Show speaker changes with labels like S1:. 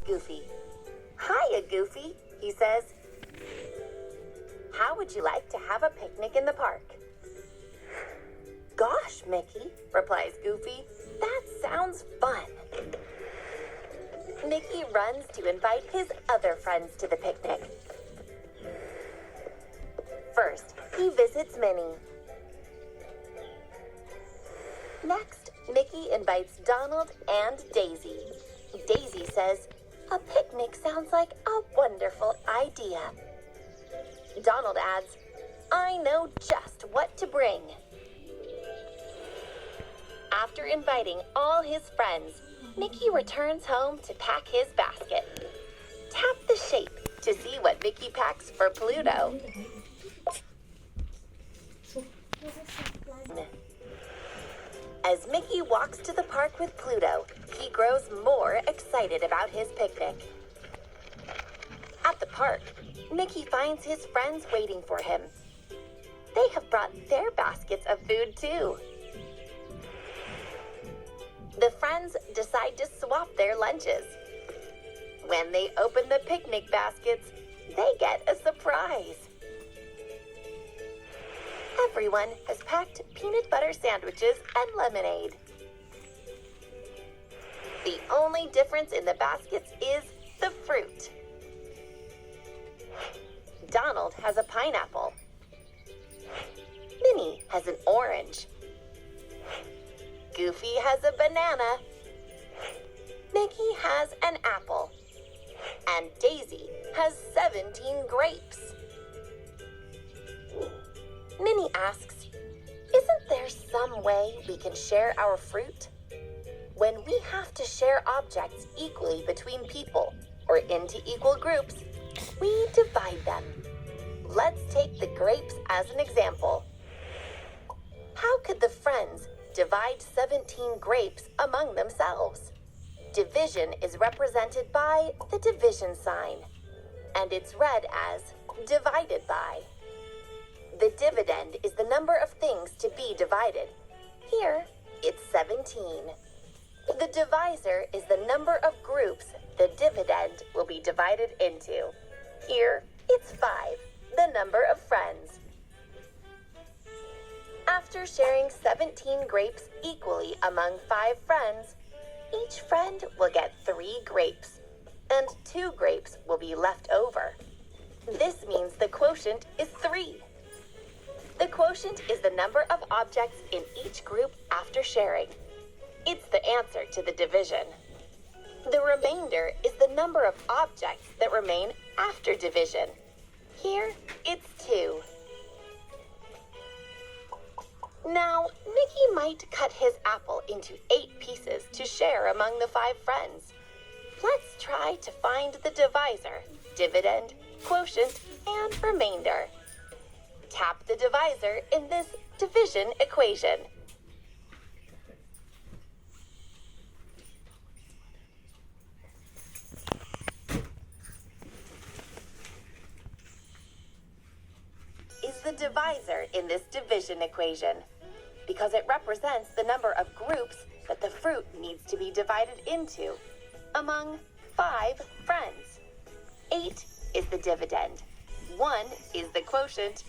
S1: Goofy. "Hiya, Goofy," he says. "How would you like to have a picnic in the park?" "Gosh, Mickey," replies Goofy, "that sounds fun." Mickey runs to invite his other friends to the picnic. First, he visits Minnie. Next, Mickey invites Donald and Daisy. Daisy says, "A picnic sounds like a wonderful idea." Donald adds, "I know just what to bring." After inviting all his friends, Mickey returns home to pack his basket. Tap the shape to see what Mickey packs for Pluto. As Mickey walks to the park with Pluto, he grows more excited about his picnic. At the park, Mickey finds his friends waiting for him. They have brought their baskets of food too. The friends decide to swap their lunches. When they open the picnic baskets, they get a surprise. Everyone has packed peanut butter sandwiches and lemonade. The only difference in the baskets is the fruit. Donald has a pineapple. Minnie has an orange. Goofy has a banana. Mickey has an apple. And Daisy has 17 grapes. Minnie asks, "Isn't there some way we can share our fruit?" When we have to share objects equally between people or into equal groups, we divide them. Let's take the grapes as an example. How could the friends divide 17 grapes among themselves? Division is represented by the division sign, and it's read as divided by. The dividend is the number of things to be divided. Here, it's 17. The divisor is the number of groups the dividend will be divided into. Here, it's 5, the number of friends. After sharing 17 grapes equally among 5 friends, each friend will get 3 grapes, and 2 grapes will be left over. This means the quotient is 3. The quotient is the number of objects in each group after sharing. It's the answer to the division. The remainder is the number of objects that remain after division. Here, it's 2. Now, Mickey might cut his apple into 8 pieces to share among the 5 friends. Let's try to find the divisor, dividend, quotient, and remainder. Tap the divisor in this division equation. Is the divisor in this division equation, because it represents the number of groups that the fruit needs to be divided into among 5 friends. 8 is the dividend, 1 is the quotient,